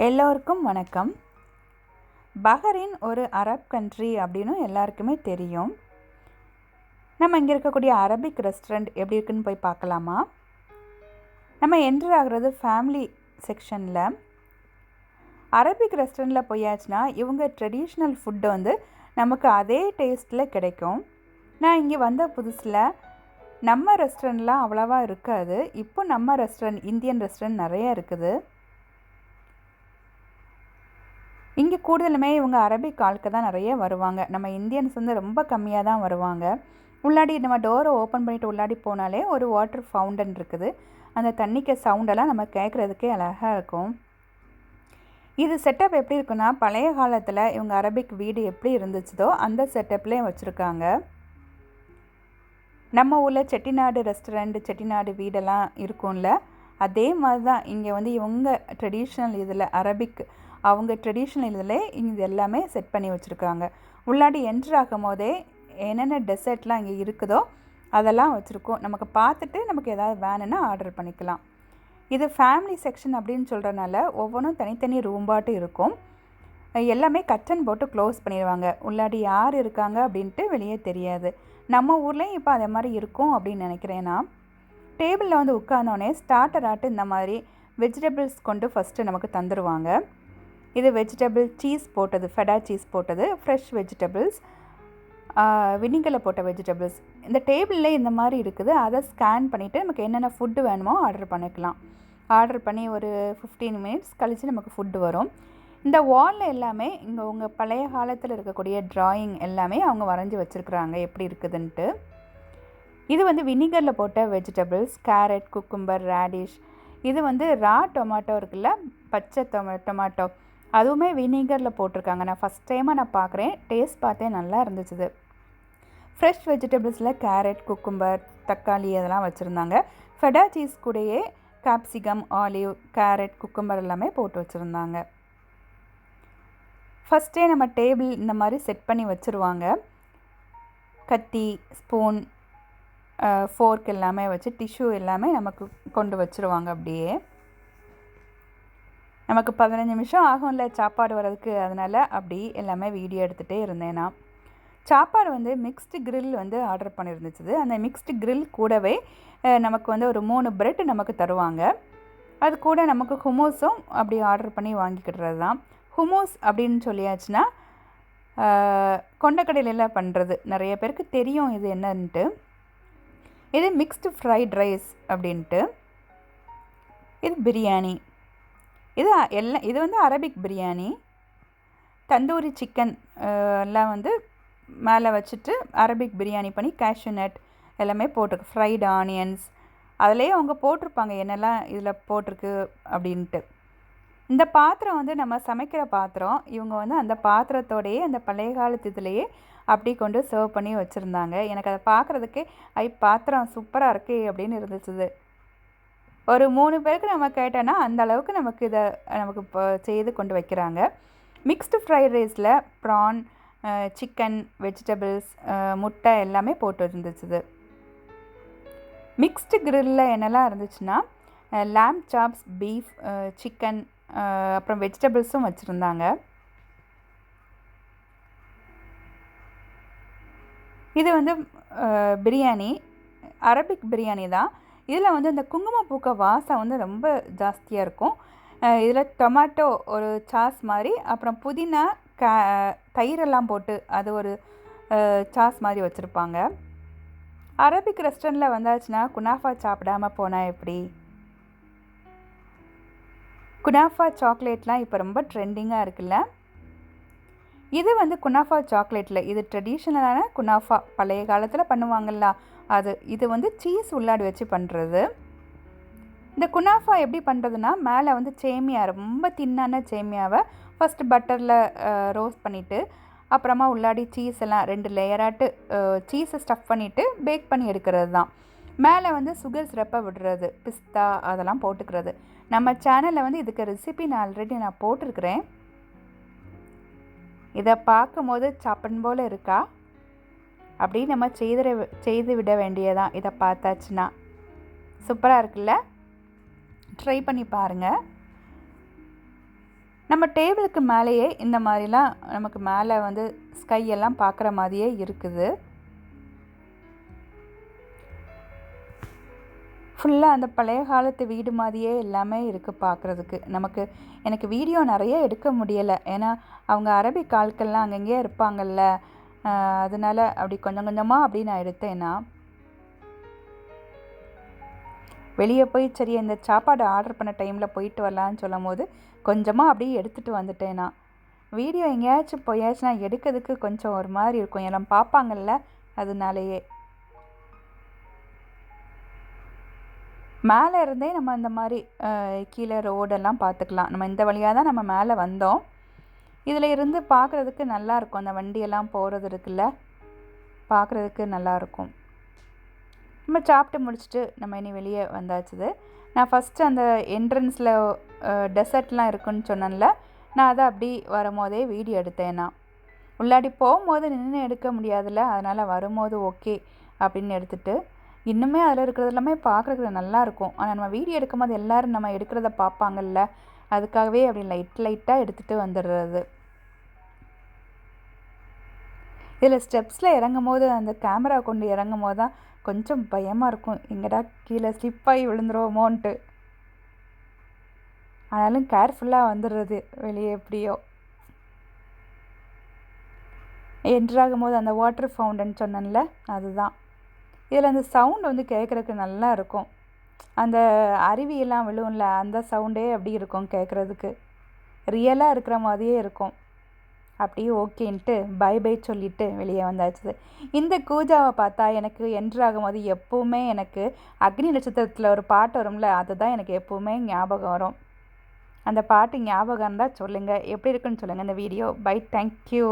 எல்லோருக்கும் வணக்கம். பஹ்ரைன் ஒரு அரப் கண்ட்ரி அப்படின்னு எல்லாருக்குமே தெரியும். நம்ம இங்கே இருக்கக்கூடிய அரபிக் ரெஸ்டாரண்ட் எப்படி இருக்குன்னு போய் பார்க்கலாமா? நம்ம என்ட்ரு ஆகிறது ஃபேமிலி செக்ஷனில். அரபிக் ரெஸ்டாரண்ட்டில் போயாச்சுன்னா இவங்க ட்ரெடிஷ்னல் ஃபுட்டு வந்து நமக்கு அதே டேஸ்ட்டில் கிடைக்கும். நான் இங்கே வந்த புதுசில் நம்ம ரெஸ்டாரண்ட்லாம் அவ்வளோவா இருக்காது. இப்போ நம்ம ரெஸ்டாரண்ட் இந்தியன் ரெஸ்டாரண்ட் நிறைய இருக்குது. இங்கே கூடுதலுமே இவங்க அரபிக் ஆளுக்கு தான் நிறைய வருவாங்க. நம்ம இந்தியன்ஸ் வந்து ரொம்ப கம்மியாக தான் வருவாங்க. உள்ளாடி நம்ம டோரை ஓப்பன் பண்ணிவிட்டு உள்ளாடி போனாலே ஒரு வாட்டர் ஃபவுண்டன் இருக்குது. அந்த தண்ணிக்கு சவுண்டெல்லாம் நம்ம கேட்குறதுக்கே அழகாக இருக்கும். இது செட்டப் எப்படி இருக்குன்னா, பழைய காலத்தில் இவங்க அரபிக் வீடு எப்படி இருந்துச்சதோ அந்த செட்டப்லேயே வச்சுருக்காங்க. நம்ம ஊரில் செட்டிநாடு ரெஸ்டாரண்ட், செட்டிநாடு வீடெல்லாம் இருக்கும்ல, அதே மாதிரி தான் இங்கே வந்து இவங்க ட்ரெடிஷ்னல் இதில் அரபிக் அவங்க ட்ரெடிஷ்னல் இதில் இது எல்லாமே செட் பண்ணி வச்சுருக்காங்க. உள்ளாடி என்ட்ரு ஆகும் போதே என்னென்ன டெசர்ட்லாம் இங்கே இருக்குதோ அதெல்லாம் வச்சுருக்கோம். நமக்கு பார்த்துட்டு நமக்கு ஏதாவது வேணும்னா ஆர்டர் பண்ணிக்கலாம். இது ஃபேமிலி செக்ஷன் அப்படின்னு சொல்கிறனால ஒவ்வொன்றும் தனித்தனி ரூம்பாட்டு இருக்கும். எல்லாமே கர்டன் போட்டு க்ளோஸ் பண்ணிடுவாங்க. உள்ளாடி யார் இருக்காங்க அப்படின்ட்டு வெளியே தெரியாது. நம்ம ஊர்லேயும் இப்போ அதே மாதிரி இருக்கும் அப்படின்னு நினைக்கிறேன்னா. டேபிளில் வந்து உட்கார்ந்தோடனே ஸ்டார்டர் ஆட்டு இந்த மாதிரி வெஜிடபிள்ஸ் கொண்டு ஃபஸ்ட்டு நமக்கு தந்துடுவாங்க. இது வெஜிடபிள் சீஸ் போட்டது, ஃபெடா சீஸ் போட்டது, ஃப்ரெஷ் வெஜிடபிள்ஸ், வினிகரில் போட்ட வெஜிடபிள்ஸ். இந்த டேபிளில் இந்த மாதிரி இருக்குது. அதை ஸ்கேன் பண்ணிவிட்டு நமக்கு என்னென்ன ஃபுட்டு வேணுமோ ஆர்டர் பண்ணிக்கலாம். ஆர்டர் பண்ணி ஒரு 15 மினிட்ஸ் கழித்து நமக்கு ஃபுட்டு வரும். இந்த வாலில் எல்லாமே இங்கே உங்கள் பழைய காலத்தில் இருக்கக்கூடிய ட்ராயிங் எல்லாமே அவங்க வரைஞ்சி வச்சுருக்குறாங்க எப்படி இருக்குதுன்ட்டு. இது வந்து வினிகரில் போட்ட வெஜிடபிள்ஸ், கேரட், குக்கும்பர், ரேடிஷ். இது வந்து ரா டொமேட்டோ இருக்குல்ல, பச்சை டொமேட்டோ, அதுவுமே வினிகரில் போட்டிருக்காங்க. நான் ஃபஸ்ட் டைமாக நான் பார்க்குறேன். டேஸ்ட் பார்த்தேன், நல்லா இருந்துச்சு. ஃப்ரெஷ் வெஜிடபிள்ஸில் கேரட், குக்கும்பர், தக்காளி அதெல்லாம் வச்சுருந்தாங்க. ஃபெடா சீஸ் கூடயே கேப்சிகம், ஆலிவ், கேரட், குக்கும்பர் எல்லாமே போட்டு வச்சுருந்தாங்க. ஃபஸ்ட்டே நம்ம டேபிள் இந்த மாதிரி செட் பண்ணி வச்சுருவாங்க. கத்தி, ஸ்பூன், ஃபோர்க் எல்லாமே வச்சு டிஷ்யூ எல்லாமே நமக்கு கொண்டு வச்சுருவாங்க. அப்படியே நமக்கு 15 நிமிஷம் ஆகும்ல சாப்பாடு வர்றதுக்கு. அதனால் அப்படி எல்லாமே வீடியோ எடுத்துகிட்டே இருந்தேன்னா. சாப்பாடு வந்து மிக்ஸ்டு கிரில் வந்து ஆர்டர் பண்ணியிருந்துச்சு. அந்த மிக்ஸ்டு கிரில் கூடவே நமக்கு வந்து ஒரு 3 பிரெட் நமக்கு தருவாங்க. அது கூட நமக்கு ஹுமோஸும் அப்படி ஆர்டர் பண்ணி வாங்கிக்கிடுறது தான். ஹுமோஸ் அப்படின்னு சொல்லியாச்சுன்னா கொண்டக்கடையில பண்ணுறது. நிறைய பேருக்கு தெரியும் இது என்னன்ட்டு. இது மிக்ஸ்டு ஃப்ரைட் ரைஸ் அப்படின்ட்டு. இது பிரியாணி. இது வந்து அரபிக் பிரியாணி. தந்தூரி சிக்கன் எல்லாம் வந்து மேலே வச்சுட்டு அரபிக் பிரியாணி பண்ணி கேஷ்யூ நட் எல்லாமே போட்டிருக்கு. ஃப்ரைடு ஆனியன்ஸ் அதிலேயே அவங்க போட்டிருப்பாங்க என்னெல்லாம் இதில் போட்டிருக்கு அப்படின்ட்டு. இந்த பாத்திரம் வந்து நம்ம சமைக்கிற பாத்திரம். இவங்க வந்து அந்த பாத்திரத்தோடையே அந்த பழைய காலத்து இதுலேயே அப்படி கொண்டு சர்வ் பண்ணி வச்சுருந்தாங்க. எனக்கு அதை பார்க்குறதுக்கே பாத்திரம் சூப்பராக இருக்கே அப்படின்னு இருந்துச்சு. ஒரு 3 பேருக்கு நம்ம கேட்டோன்னா அந்த அளவுக்கு நமக்கு இதை நமக்கு இப்போ செய்து கொண்டு வைக்கிறாங்க. மிக்ஸ்டு ஃப்ரைட் ரைஸில் ப்ரான், சிக்கன், வெஜிடபிள்ஸ், முட்டை எல்லாமே போட்டு இருந்துச்சு. மிக்ஸ்டு கிரில்லில் என்னெல்லாம் இருந்துச்சுன்னா லேம் சாப்ஸ், பீஃப், சிக்கன், அப்புறம் வெஜிடபிள்ஸும் வச்சுருந்தாங்க. இது வந்து பிரியாணி, அரபிக் பிரியாணி தான். இதில் வந்து இந்த குங்குமப்பூக்க வாசம் வந்து ரொம்ப ஜாஸ்தியாக இருக்கும். இதில் டொமேட்டோ ஒரு சாஸ் மாதிரி, அப்புறம் புதினா, தயிரெல்லாம் போட்டு அது ஒரு சாஸ் மாதிரி வச்சுருப்பாங்க. அரபிக் ரெஸ்டாரண்ட்டில் வந்தாச்சுன்னா குனாஃபா சாப்பிடாமல் போனால் எப்படி? குனாஃபா சாக்லேட்லாம் இப்போ ரொம்ப ட்ரெண்டிங்காக இருக்குல்ல. இது வந்து குனாஃபா சாக்லேட்டில் இது ட்ரெடிஷ்னலான குனாஃபா பழைய காலத்தில் பண்ணுவாங்கள்ல அது. இது வந்து சீஸ் உள்ளாடி வச்சு பண்ணுறது. இந்த குனாஃபா எப்படி பண்ணுறதுனா, மேலே வந்து சேமியா, ரொம்ப தின்னான சேமியாவை ஃபஸ்ட்டு பட்டரில் ரோஸ்ட் பண்ணிவிட்டு அப்புறமா உள்ளாடி சீஸ் எல்லாம் 2 லேயராட்டு சீஸை ஸ்டஃப் பண்ணிவிட்டு பேக் பண்ணி எடுக்கிறது தான். மேலே வந்து சுகர் சிரப்பை விடுறது, பிஸ்தா அதெல்லாம் போட்டுக்கிறது. நம்ம சேனலில் வந்து இதுக்கு ரெசிபி நான் ஆல்ரெடி போட்டிருக்கிறேன். இதை பார்க்கும் போது சாப்பிடும் போல் இருக்கா? அப்படி நம்ம செய்து விட வேண்டியதான். இதை பார்த்தாச்சுன்னா சூப்பராக இருக்குல்ல. ட்ரை பண்ணி பாருங்கள். நம்ம டேபிளுக்கு மேலேயே இந்த மாதிரிலாம் நமக்கு மேலே வந்து ஸ்கையெல்லாம் பார்க்குற மாதிரியே இருக்குது. ஃபுல்லாக அந்த பழைய காலத்து வீடு மாதிரியே எல்லாமே இருக்குது பார்க்குறதுக்கு. எனக்கு வீடியோ நிறைய எடுக்க முடியலை, ஏன்னா அவங்க அரபிக் ஆட்கள்லாம் அங்கங்கேயே இருப்பாங்கள்ல, அதனால அப்படி கொஞ்சம் கொஞ்சமாக அப்படி நான் எடுத்தேன்னா, வெளியே போய் சரி இந்த சாப்பாடு ஆர்டர் பண்ண டைமில் போயிட்டு வரலான்னு சொல்லும் போது கொஞ்சமாக அப்படியே எடுத்துகிட்டு வந்துட்டேன்னா, வீடியோ எங்கேயாச்சும் போயாச்சும் நான் எடுக்கிறதுக்கு கொஞ்சம் ஒரு மாதிரி இருக்கும், எல்லாம் பார்ப்பாங்கள்ல, அதனாலேயே. மேலே இருந்தே நம்ம இந்த மாதிரி கீழே ரோடெல்லாம் பார்த்துக்கலாம். நம்ம இந்த வழியாக தான் நம்ம மேலே வந்தோம். இதில் இருந்து பார்க்குறதுக்கு நல்லாயிருக்கும், அந்த வண்டியெல்லாம் போகிறது இருக்குல்ல, பார்க்குறதுக்கு நல்லாயிருக்கும். நம்ம சாப்பிட்டு முடிச்சுட்டு நம்ம இனி வெளியே வந்தாச்சுது. நான் ஃபஸ்ட்டு அந்த என்ட்ரன்ஸில் டெசர்ட்லாம் இருக்குன்னு சொன்னேன்ல, நான் அதை அப்படி வரும்போதே வீடியோ எடுத்தேன்னா, உள்ளாடி போகும்போது நின்று எடுக்க முடியாதுல்ல, அதனால் வரும்போது ஓகே அப்படின்னு எடுத்துகிட்டு, இன்னுமே அதில் இருக்கிறது எல்லாமே பார்க்குறதுக்கு நல்லாயிருக்கும். ஆனால் நம்ம வீடியோ எடுக்கும்போது எல்லோரும் நம்ம எடுக்கிறத பார்ப்பாங்கல்ல, அதுக்காகவே அப்படி லைட்டாக எடுத்துகிட்டு வந்துடுறது. இதில் ஸ்டெப்ஸில் இறங்கும் போது அந்த கேமரா கொண்டு இறங்கும் போது தான் கொஞ்சம் பயமாக இருக்கும், எங்கடா கீழே ஸ்லிப்பாகி விழுந்துருவோமோன்ட்டு. ஆனாலும் கேர்ஃபுல்லாக வந்துடுறது வெளியே எப்படியோ. என்ட்ராகும் போது அந்த வாட்டர் ஃபவுண்டன் சொன்னேன்ல, அதுதான். இதில் அந்த சவுண்ட் வந்து கேட்குறதுக்கு நல்லா இருக்கும், அந்த அருவியெல்லாம் விழுவும்ல, அந்த சவுண்டே அப்படி இருக்கும் கேட்குறதுக்கு, ரியலாக இருக்கிற மாதிரியே இருக்கும். அப்படியே ஓகேன்ட்டு பை பை சொல்லிவிட்டு வெளியே வந்தாச்சு. இந்த கூஜாவை பார்த்தா எனக்கு என்ட்ராகும் போது எப்போவுமே எனக்கு அக்னி நட்சத்திரத்தில் ஒரு பாட்டு வரும்ல, அதுதான் எனக்கு எப்போவுமே ஞாபகம் வரும். அந்த பாட்டு ஞாபகம் இருந்தால் சொல்லுங்கள், எப்படி இருக்குன்னு சொல்லுங்கள் இந்த வீடியோ. By, thank you.